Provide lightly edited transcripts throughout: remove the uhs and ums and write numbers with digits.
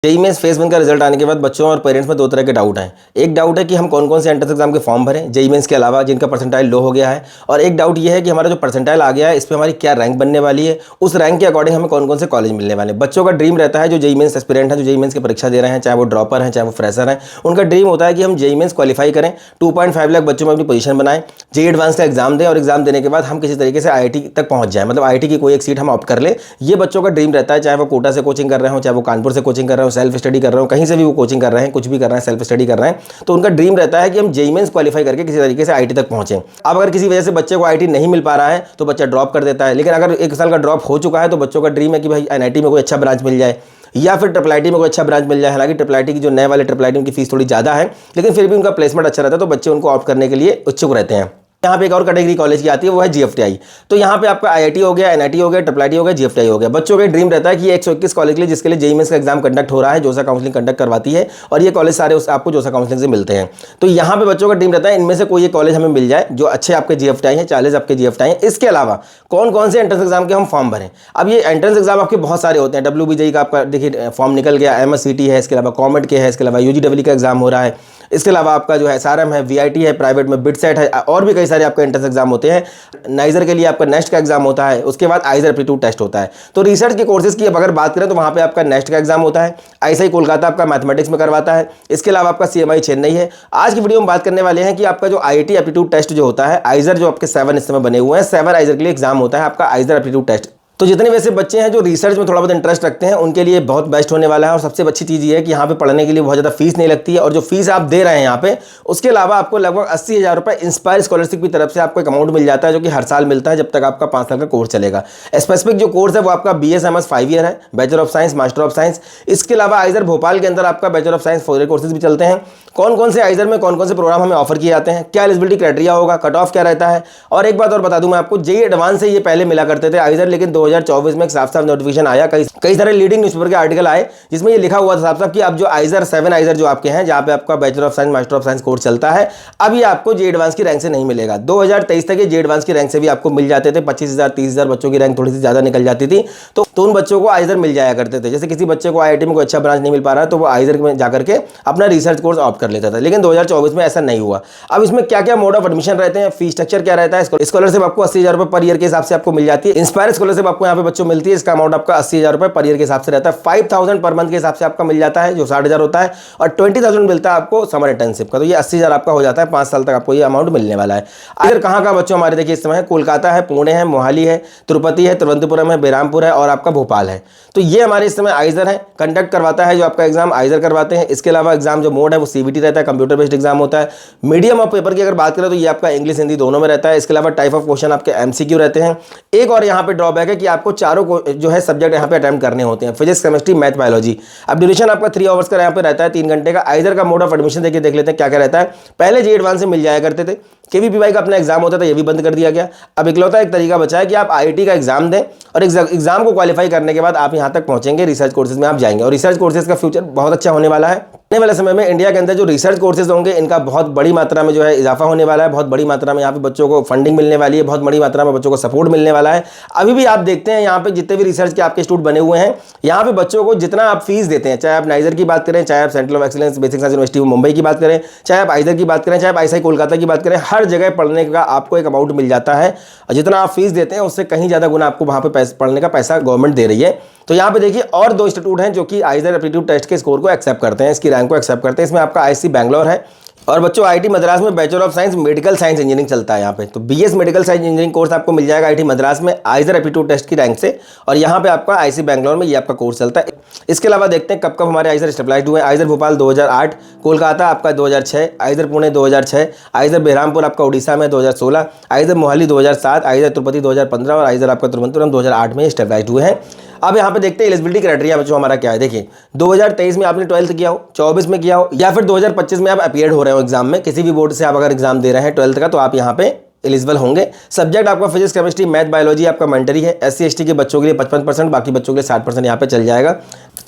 JEE mains phase 1 का result आने के बाद बच्चों और पेरेंट्स में दो तरह के डाउट हैं। एक डाउट है कि हम कौन कौन से एंट्रेंस एग्जाम के फॉर्म भरें जेईई मेंस के अलावा जिनका परसेंटाइल लो हो गया है, और एक डाउट ये है कि हमारा जो परसेंटाइल आ गया है इस पर हमारी क्या रैंक बनने वाली है, उस रैंक के अकॉर्डिंग हमें कौन कौन से कॉलेज मिलने वाले हैं। बच्चों का ड्रीम रहता है, जो जेईई मेंस एस्पिरेंट है, जो जेईई मेंस की परीक्षा दे रहे हैं, चाहे वो ड्रॉपर हैं चाहे वो फ्रेशर हैं, उनका ड्रीम होता है कि हम जेईई मेंस क्वालिफाई करें, 2.5 लाख बच्चों में अपनी पोजीशन बनाएं, जेईई एडवांस का एग्जाम दें और एग्जाम देने के बाद हम किसी तरीके से आईआईटी तक पहुंच जाएं, मतलब आईआईटी की कोई एक सीट हम ऑप्ट कर ले। ये बच्चों का ड्रीम रहता है, चाहे वो कोटा से कोचिंग कर रहे हो, चाहे वो कानपुर से कोचिंग कर रहे हो, सेल्फ स्टडी कर रहे हो, कहीं से भी वो कोचिंग कर रहे हैं, कुछ भी कर रहे हैं, सेल्फ स्टडी कर रहे हैं, तो उनका ड्रीम रहता है कि हम जेईई मेंस क्वालिफाई करके किसी तरीके से आईआईटी तक पहुंचे। अब अगर किसी वजह से बच्चे को आईआईटी नहीं मिल पा रहा है तो बच्चा ड्रॉप कर देता है, लेकिन अगर 1 साल का ड्रॉप हो चुका है तो बच्चों का ड्रीम है कि भाई एनआईटी में कोई अच्छा ब्रांच मिल जाए या फिर ट्रिपल आईटी में कोई अच्छा ब्रांच मिल जाए। हालांकि ट्रिपल आईटी की जो नए वाले ट्रिपल आईटी उनकी फीस थोड़ी ज़्यादा है, लेकिन फिर भी उनका प्लेसमेंट अच्छा रहता है, तो बच्चे उनको ऑप्ट करने के लिए इच्छुक रहते हैं। यहाँ पे एक और कैटेगरी कॉलेज की आती है, वो है जीएफटीआई। तो यहाँ पे आपका आईआईटी हो गया, एनआईटी हो गया, ट्रिपल आईटी हो गया, जीएफटीआई हो गया। बच्चों का ड्रीम रहता है कि 121 कॉलेज के लिए जिसके लिए जेईई मेंस का एग्जाम कंडक्ट हो रहा है, जोसा काउंसलिंग कंडक्ट करवाती है, और ये कॉलेज सारे आपको जोसा काउंसलिंग से मिलते हैं। तो यहाँ पे बच्चों का ड्रीम रहता है इनमें से कोई एक कॉलेज हमें मिल जाए जो अच्छे आपके जीएफटीआई हैं, 40 आपके जीएफटीआई हैं। इसके अलावा कौन कौन से एंट्रेंस एग्जाम के हम फॉर्म भरें। अब ये एंट्रेंस एग्जाम आपके बहुत सारे होते हैं। WBJEE का आपका देखिए फॉर्म निकल गया, MSCT है, इसके अलावा कॉमेट के है, इसके अलावा UGEE का एग्जाम हो रहा है, इसके अलावा आपका जो है SRM है, VIT है, प्राइवेट में बिटसेट है, और भी कई सारे आपके एंट्रेंस एग्जाम होते हैं। नाइजर के लिए आपका नेस्ट का एग्जाम होता है, उसके बाद आइजर एप्टीट्यूड टेस्ट होता है। तो रिसर्च के कोर्सेज की अब अगर बात करें तो वहाँ पे आपका नेस्ट का एग्जाम होता है, आईएसआई कोलकाता आपका मैथमेटिक्स में करवाता है, इसके अलावा आपका CMI चेन्नई है। आज की वीडियो में बात करने वाले हैं कि आपका जो IIT एप्टीट्यूड टेस्ट जो होता है, आइजर जो आपके 7 इस समय बने हुए हैं, 7 आइजर के लिए एग्जाम होता है आपका आइजर एप्टीट्यूड टेस्ट। तो जितने वैसे बच्चे हैं जो रिसर्च में थोड़ा बहुत इंटरेस्ट रखते हैं उनके लिए बहुत बेस्ट होने वाला है। और सबसे अच्छी चीज़ ये है कि यहाँ पे पढ़ने के लिए बहुत ज़्यादा फीस नहीं लगती है, और जो फीस आप दे रहे हैं यहाँ पे, उसके अलावा आपको लगभग 80,000 रुपये इंस्पायर स्कॉलरशिप की तरफ से आपको एक अमाउंट मिल जाता है, जो कि हर साल मिलता है जब तक आपका 5 साल का कोर्स चलेगा। स्पेसिफिक जो कोर्स है वो आपका BSMS 5 ईयर है, bachelor of science, master of science. इसके अलावा आइजर भोपाल के अंदर आपका bachelor of science 4 year courses भी चलते हैं। कौन कौन से आइजर में कौन कौन से प्रोग्राम हमें ऑफर किए जाते हैं, क्या एलिजिबिलिटी क्राइटेरिया होगा, कट ऑफ क्या रहता है। और एक बात और बता दूं मैं आपको, जेईई एडवांस से ये पहले मिला करते थे आइजर, लेकिन 2024 में एक साफ नोटिफिकेशन आया, कई सारे लीडिंग न्यूज़पेपर के आर्टिकल आए जिसमें ये लिखा हुआ था साफ कि अब जो आइजर 7 आइजर जो आपके हैं, जहां पे आपका bachelor of science, master of science course चलता है, अब ये आपको जेईई एडवांस की रैंक से नहीं मिलेगा। 2023 तक ये जेईई एडवांस की रैंक से भी आपको मिल जाते थे। 25,000 30,000 बच्चों की रैंक थोड़ी सी ज्यादा निकल जाती थी, तो उन बच्चों को आइजर मिल जाया करते थे। जैसे किसी बच्चे को आईआईटी में कोई अच्छा ब्रांच नहीं मिल पा रहा है तो वो आइजर में जाकर के अपना रिसर्च कोर्स ऑप्ट कर लेता था, लेकिन 2024 में ऐसा नहीं हुआ। अब इसमें क्या क्या मोड ऑफ एडमिशन रहते हैं, फीस स्ट्रक्चर क्या रहता है। स्कॉलरशिप आपको 80,000 रुपये पर ईयर के हिसाब से आपको मिल जाती है। इंस्पायर स्कॉलरशिप आपको यहाँ पे बच्चों मिलती है, इसका अमाउंट आपका 80,000 रुपये पर ईयर के हिसाब से रहता है। 5,000 पर मंथ के हिसाब से आपका मिल जाता है, जो 60,000 होता है, और 20,000 मिलता है आपको समर इंटर्नशिप का। तो ये 80,000 आपका हो जाता है, 5 साल तक आपको ये अमाउंट मिलने वाला है। अगर कहाँ का बच्चों हमारे देखिए इस समय कोलकाता है, पुणे है, मोहाली है, तिरुपति है, तिरुवनंतपुरम है, बेरामपुर है, और आपका भोपाल है। तो ये हमारे इस समय आइजर है, कंडक्ट करवाता है जो आपका एग्जाम आइजर करवाते हैं। इसके अलावा एग्जाम जो मोड है वो CBT रहता है, कंप्यूटर बेस्ड एग्जाम होता है। मीडियम ऑफ पेपर की अगर बात करें तो ये आपका इंग्लिश हिंदी दोनों में रहता है। इसके अलावा टाइप ऑफ क्वेश्चन आपके MCQ रहते हैं। एक और यहाँ पे ड्रॉबैक है कि आपको चारों जो है सब्जेक्ट यहाँ पे अटेम्प्ट करने होते हैं, फिजिक्स, केमिस्ट्री, मैथ, बायोलॉजी। अब ड्यूरेशन आपका 3 आवर्स का यहाँ पे रहता है, 3 घंटे का। आइजर का मोड ऑफ एडमिशन देखिए देख लेते हैं क्या क्या रहता है। पहले जेईई एडवांस से मिल जाया करते थे, KVPY का अपना एग्जाम होता था, ये भी बंद कर दिया गया। अब इकलौता एक तरीका बचा है कि आप IIT का एग्जाम दें और एग्जाम को क्वालिफाई करने के बाद आप यहाँ तक पहुंचेंगे, रिसर्च कोर्सेज में आप जाएंगे, और रिसर्च कोर्सेज का फ्यूचर बहुत अच्छा होने वाला है। आने वाले समय में इंडिया के अंदर जो रिसर्च कोर्सेज होंगे इनका बहुत बड़ी मात्रा में जो है इजाफा होने वाला है। बहुत बड़ी मात्रा में यहाँ पे बच्चों को फंडिंग मिलने वाली है, बहुत बड़ी मात्रा में बच्चों को सपोर्ट मिलने वाला है। अभी भी आप देखते हैं यहाँ पे जितने भी रिसर्च के आपके इंस्टीट्यूट बने हुए हैं, यहाँ पे बच्चों को जितना आप फीस देते हैं, चाहे आप नाइजर की बात करें, चाहे आप centre of excellence basic science university Mumbai की बात करें, चाहे आप आइजर की बात करें, चाहे आप आईएसआई कोलकाता की बात करें, हर जगह पढ़ने का आपको एक अमाउंट मिल जाता है। और जितना आप फीस देते हैं उससे कहीं ज़्यादा गुना आपको वहाँ पे पढ़ने का पैसा गवर्नमेंट दे रही है। तो यहाँ पे देखिए और 2 इंस्टीट्यूट हैं जो कि आइजर एप्टीट्यूड टेस्ट के स्कोर को एक्सेप्ट करते हैं, इसकी रैंक को एक्सेप्ट करते हैं। इसमें आपका IISc बैंगलोर है, और बच्चों IIT मद्रास में bachelor of science medical science engineering चलता है यहाँ पे। तो BS medical science engineering course आपको मिल जाएगा IIT मद्रास में आइजर एप्टीट्यूड टेस्ट की रैंक से, और यहाँ पे आपका IISc बैंगलोर में ये आपका कोर्स चलता है। इसके अलावा देखते हैं कब कब हमारे आइजर स्टेबलाइज्ड हुए। आइजर भोपाल 2008, कोलकाता आपका 2006, आइजर पुणे 2006, आइजर बेरहामपुर आपका उड़ीसा में 2016, आइजर मोहाली 2007, आइजर तिरुपति 2015, और आइजर आपका तिरुवनंतपुरम 2008 में स्टेबलाइज्ड हुए हैं। अब यहाँ पे देखते हैं एलिजिबिलिटी क्राइटेरिया बच्चों हमारा क्या है। देखिए 2023 में आपने 12th किया हो, 24 में किया हो, या फिर 2025 में आप अपीयर्ड हो रहे हो एग्जाम में, किसी भी बोर्ड से आप अगर एग्जाम दे रहे हैं 12th का, तो आप यहाँ पे एलिजिबल होंगे। सब्जेक्ट आपका फिजिक्स, केमिस्ट्री, मैथ, बायोलॉजी आपका मैंडेटरी है। SC ST के बच्चों के लिए 55%, बाकी बच्चों के लिए 60% यहाँ पे चल जाएगा।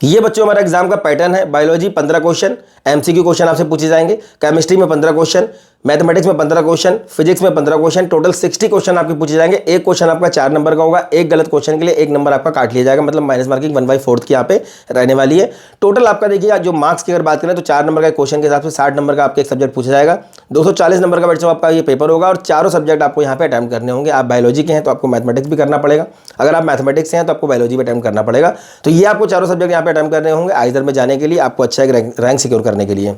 ये बच्चों हमारा एग्जाम का पैटर्न है। बायोलॉजी 15 क्वेश्चन MCQ क्वेश्चन आपसे पूछे जाएंगे, केमिस्ट्री में 15 क्वेश्चन, मैथमेटिक्स में 15 क्वेश्चन, फिजिक्स में 15 क्वेश्चन, टोटल 60 क्वेश्चन आपके पूछे जाएंगे। एक क्वेश्चन आपका 4 नंबर का होगा, एक गलत क्वेश्चन के लिए 1 नंबर आपका काट लिया जाएगा, मतलब माइनस मार्किंग 1/4 की यहाँ पे रहने वाली है। टोटल आपका देखिए जो मार्क्स की अगर बात करें तो 4 नंबर का क्वेश्चन के हिसाब से 60 नंबर का आपका एक सब्जेक्ट पूछा जाएगा। 240 नंबर का बच्चों आपका ये पेपर होगा और चारों सब्जेक्ट आपको यहाँ पे अटेम्प्ट करने होंगे। आप बायोलॉजी के हैं तो आपको मैथमेटिक्स भी करना पड़ेगा, अगर आप मैथमेटिक्स से हैं तो आपको बायोलॉजी भी अटेम्प्ट करना पड़ेगा। तो ये आपको चारों सब्जेक्ट यहाँ पे अटेम्प्ट करने होंगे आइजर में जाने के लिए, आपको अच्छा एक रैंक सिक्योर करने के लिए।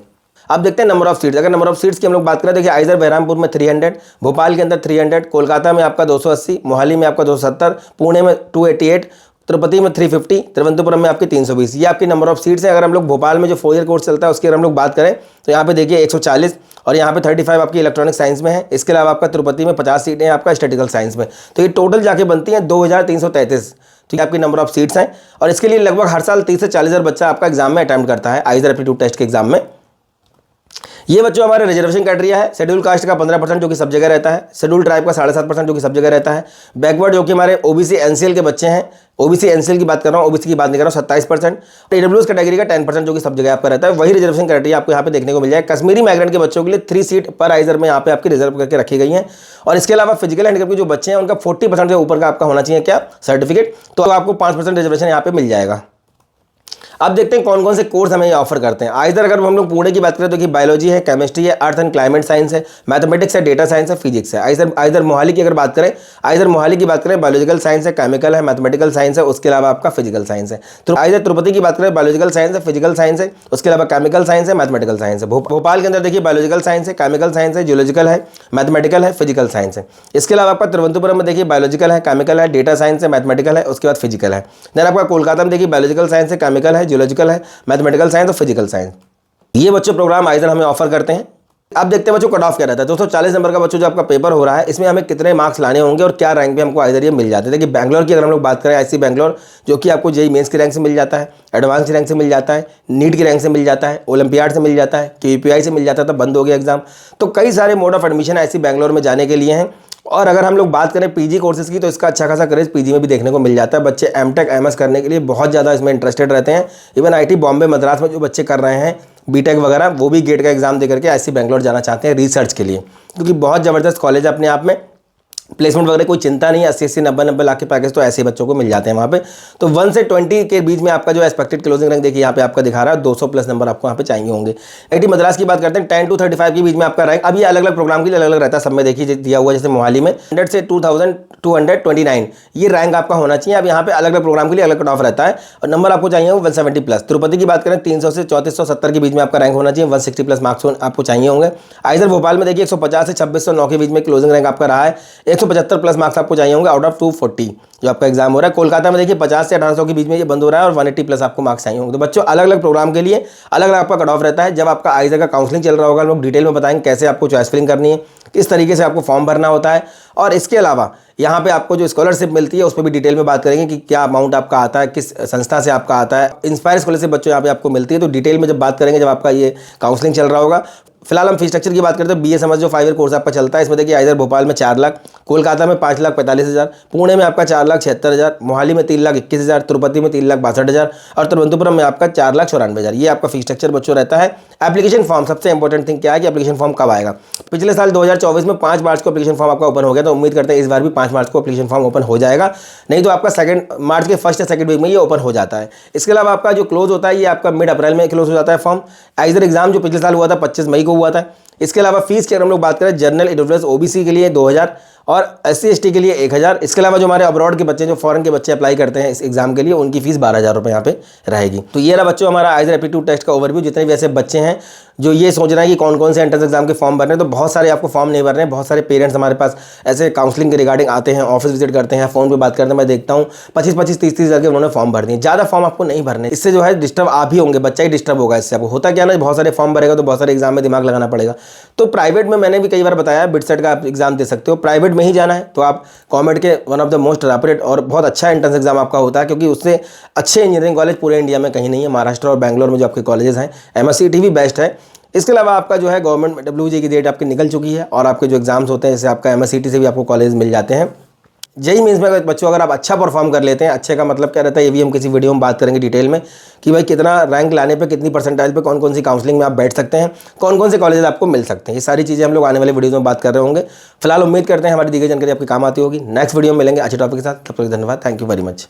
अब देखते हैं नंबर ऑफ सीट्स। अगर नंबर ऑफ सीट्स की हम लोग बात करें, देखिए आइजर बहरामपुर में 300, भोपाल के अंदर 300, कोलकाता में आपका 280, मोहाली में आपका 270, पुणे में 288, तिरुपति में 350, तिरुवनंतपुरम में आपकी 320। ये आपकी नंबर ऑफ सीट्स है। अगर हम लोग भोपाल में जो 4 ईयर कोर्स चलता है उसकी अगर हम लोग बात करें तो यहाँ पे देखिए 140 और यहाँ पे 35 आपकी इलेक्ट्रॉनिक साइंस में है। इसके अलावा आपका तिरुपति में 50 सीटें हैं आपका स्टैटिकल साइंस में। तो ये टोटल जाके बनती हैं 2333। ठीक है, आपकी नंबर ऑफ सीट्स हैं और इसके लिए लगभग हर साल 30 से 40 हज़ार बच्चा आपका एग्जाम में अटेम्प्ट करता है आइजर एप्टीट्यूड टेस्ट के एग्जाम में। ये बच्चों हमारे रिजर्वेशन क्राइटेरिया है। शेड्यूल कास्ट का 15% जो कि सब जगह रहता है, शेड्यूल ट्राइब का 7.5% जो कि सब जगह रहता है, बैकवर्ड जो कि हमारे ओबीसी एनसीएल के बच्चे हैं, ओबीसी एनसीएल की बात कर रहा हूँ, ओबीसी की बात नहीं कर रहा हूँ, 27%, ईडब्ल्यूएस कैटेगरी का 10% जो कि सब जगह आपका रहता है। वही रिजर्वेशन क्राइटेरिया आपको यहाँ पे देखने को मिल जाएगा। कश्मीरी माइग्रेंट के बच्चों के लिए 3 सीट पर आइजर में यहाँ पे आपकी रिजर्व करके रखी गई हैं। और इसके अलावा फिजिकल हैंडीकैप के जो बच्चे हैं उनका 40% से ऊपर का आपका होना चाहिए क्या सर्टिफिकेट, तो आपको 5% रिजर्वेशन यहाँ पे मिल जाएगा। अब देखते हैं कौन कौन से कोर्स हमें ये ऑफर करते हैं आइजर। अगर हम लोग पुणे की बात करें तो कि बायोलॉजी है, केमिस्ट्री है, अर्थ एंड क्लाइमेट साइंस है, मैथमेटिक्स है, डेटा साइंस है, फिजिक्स है। आइजर मोहाली की अगर बात करें, आइजर मोहाली की बात करें बायोलॉजिकल साइंस है, केमिकल है, मैथमेटिकल साइंस है, उसके अलावा आपका फिजिकल साइंस है। तो आइजर तिरुपति की बात करें बायोलॉजिकल साइंस है, फिजिकल साइंस है, उसके अलावा केमिकल साइंस है, मैथमेटिकल साइंस है। भोपाल के अंदर देखिए बायोलॉजिकल साइंस है, केमिकल साइंस है, जियोलॉजिकल है, मैथमेटिकल है, फिजिकल साइंस है। इसके अलावा आपका तिरुवनंतपुरम में देखिए बायोलॉजिकल है, केमिकल है, डेटा साइंस है, मैथमेटिकल है, उसके बाद फिजिकल है। देन आपका कोलकाता में देखिए बायोलॉजिकल साइंस है, केमिकल है, जियोलॉजिकल है, मैथमेटिकल साइंस और फिजिकल साइंस। ये बच्चों प्रोग्राम आइजर हमें ऑफर करते हैं। अब देखते हैं बच्चों कट ऑफ क्या रहता है। 240 नंबर का बच्चों जो आपका पेपर हो रहा है इसमें हमें कितने मार्क्स लाने होंगे और क्या रैंक पे हमको आइजर ये मिल जाते हैं। देखिए बैंगलोर की अगर हम लोग बात करें, आईसी बैंगलोर जो कि आपको जेईई मेंस की रैंक से मिल जाता है, एडवांस की रैंक से मिल जाता है, नीट की रैंक से मिल जाता है, ओलंपियाड से मिल जाता है, केयूपीआई से मिल जाता है, तब बंद हो गया एग्जाम। तो कई सारे mode of admission IC Bangalore में जाने के लिए हैं। और अगर हम लोग बात करें पीजी कोर्सेज की तो इसका अच्छा खासा क्रेज पीजी में भी देखने को मिल जाता है। बच्चे एमटेक एमएस करने के लिए बहुत ज़्यादा इसमें इंटरेस्टेड रहते हैं। इवन आईटी बॉम्बे मद्रास में जो बच्चे कर रहे हैं बीटेक वगैरह, वो भी गेट का एग्जाम दे करके आईसी बैंगलोर जाना चाहते हैं रिसर्च के लिए, क्योंकि बहुत ज़बरदस्त कॉलेज है अपने आप में। प्लेसमेंट वगैरह कोई चिंता नहीं है, 80-80 90-90 लाख के पैकेज तो ऐसे बच्चों को मिल जाते हैं वहाँ पे। तो 1 से 20 के बीच में आपका जो एक्सपेक्टेड क्लोजिंग रैंक देखिए यहाँ पे आपका दिखा रहा है 200 प्लस नंबर आपको यहाँ पे चाहिए होंगे। आईटी मद्रास की बात करते हैं 10 to 35 के बीच में आपका रैंक। अब ये अलग अलग प्रोग्राम के लिए अलग अलग रहता है, सब में देखिए दिया हुआ, जैसे मोहाली में 100 से 2229 ये रैंक आपका होना चाहिए। अब यहाँ पे अलग अलग प्रोग्राम के लिए अलग कट ऑफ रहता है और नंबर आपको चाहिए वो 170 प्लस। तिरुपति की बात करें 300 से 3470 के बीच में आपका रैंक होना चाहिए, 160 प्लस मार्क्स आपको चाहिए होंगे। आइजर भोपाल में देखिए 150 से 2609 के बीच में क्लोजिंग रैंक आपका रहा है, 175 प्लस मार्क्स आपको चाहिए होंगे आउट ऑफ 240 जो आपका एग्जाम हो रहा है। कोलकाता में देखिए 50 से 1800 के बीच में ये बंद हो रहा है और 180 प्लस आपको मार्क्स चाहिए होंगे। तो बच्चों अलग अलग प्रोग्राम के लिए अलग अलग आपका कट ऑफ रहता है। जब आपका आइजर का काउंसलिंग चल रहा होगा हम लोग डिटेल में बताएंगे कैसे आपको चॉइस फिलिंग करनी है, किस तरीके से आपको फॉर्म भरना होता है, और इसके अलावा यहाँ पे आपको जो स्कॉलरशिप मिलती है उस पर भी डिटेल में बात करेंगे कि क्या अमाउंट आपका आता है, किस संस्था से आपका आता है। इंस्पायर स्कॉलरशिप बच्चों यहाँ पे आपको मिलती है, तो डिटेल में जब बात करेंगे जब आपका ये काउंसलिंग चल रहा होगा। फिलहाल हम फीस स्ट्रक्चर की बात करते हैं। बीए समझ जो 5 ईयर कोर्स आपका चलता है, इसमें देखिए आइजर भोपाल में 4 लाख, कोलकाता में 5,45,000, पुणे में आपका 4,76,000, मोहाली में 3,21,000, तिरुपति में 3,62,000 और तिरुवनंतपुरम में आपका 4,94,000। ये आपका फीस स्ट्रक्चर बच्चों रहता है। एप्लीकेशन फॉर्म सबसे इंपॉर्टेंट थिंग क्या है कि एप्लीकेशन फॉर्म कब आएगा। पिछले साल 2024 में 5 मार्च को एप्लीकेशन फॉर्म आपका ओपन हो गया, तो उम्मीद करते हैं इस बार भी 5 मार्च को एप्लीकेशन फॉर्म ओपन हो जाएगा, नहीं तो आपका 2 मार्च के फर्स्ट या सेकंड वीक में ये ओपन हो जाता है। इसके अलावा आपका जो क्लोज होता है ये आपका मिड अप्रैल में क्लोज हो जाता है फॉर्म। आइजर एग्जाम जो पिछले साल हुआ था 25 मई को हुआ था। इसके अलावा फीस की अगर हम लोग बात करें जनरल ईडब्ल्यूएस ओबीसी के लिए 2000 और एससी एसटी के लिए 1000। इसके अलावा जो हमारे अब्रॉड के बच्चे जो फॉरेन के बच्चे अप्लाई करते हैं इस एग्जाम के लिए उनकी फीस 12,000 रुपये यहाँ पे रहेगी। तो ये रहा बच्चों हमारा आइजर एप्टीट्यूड टेस्ट का ओवरव्यू। जितने भी ऐसे बच्चे हैं जो ये सोच रहे हैं कि कौन कौन से एंट्रेंस एग्जाम के फॉर्म भरने हैं, तो बहुत सारे आपको फॉर्म नहीं भर रहे हैं। बहुत सारे पेरेंट्स हमारे पास ऐसे काउंसलिंग के रिगार्डिंग आते हैं, ऑफिस विजिट करते हैं, फोन पे बात करते हैं, मैं देखता हूँ 25-25, 30-30 हज़ार के उन्होंने फॉर्म भर दिए। ज़्यादा फॉर्म आपको नहीं भरने, इससे जो है डिस्टर्ब आप ही होंगे, बच्चा ही डिस्टर्ब होगा इससे। आपको होता क्या ना, बहुत सारे फॉर्म भरेगा तो बहुत सारे एग्जाम में दिमाग लगाना पड़ेगा। तो प्राइवेट में मैंने भी कई बार बताया बिटसेट का आप एग्जाम दे सकते हो, प्राइवेट में ही जाना है तो आप गवर्नमेंट के one of the most rapid और बहुत अच्छा एंट्रेंस एग्जाम आपका होता है, क्योंकि उससे अच्छे इंजीनियरिंग कॉलेज पूरे इंडिया में कहीं नहीं है। महाराष्ट्र और बैंगलोर में जो आपके कॉलेजेस हैं, एमएससीटी भी बेस्ट है। इसके अलावा आपका जो है गवर्नमेंट WJ की डेट आपकी निकल चुकी है और आपके जो एग्जाम्स होते हैं जैसे आपका एमएससीटी से भी आपको कॉलेज मिल जाते हैं। जेई मीन्स में बच्चों अगर आप अच्छा परफॉर्म कर लेते हैं, अच्छे का मतलब क्या रहता है ये भी हम किसी वीडियो में बात करेंगे डिटेल में कि भाई कितना रैंक लाने पे, कितनी परसेंटाइल पे कौन कौन सी काउंसलिंग में आप बैठ सकते हैं, कौन कौन से कॉलेज आपको मिल सकते हैं। ये सारी चीज़ें हम लोग आने वाले वीडियो में बात कर रहे होंगे। फिलहाल उम्मीद करते हैं हमारी दी गई जानकारी आपकी काम आती होगी। नेक्स्ट वीडियो में मिलेंगे अच्छे टॉपिक के साथ। तब तक धन्यवाद। Thank you very much.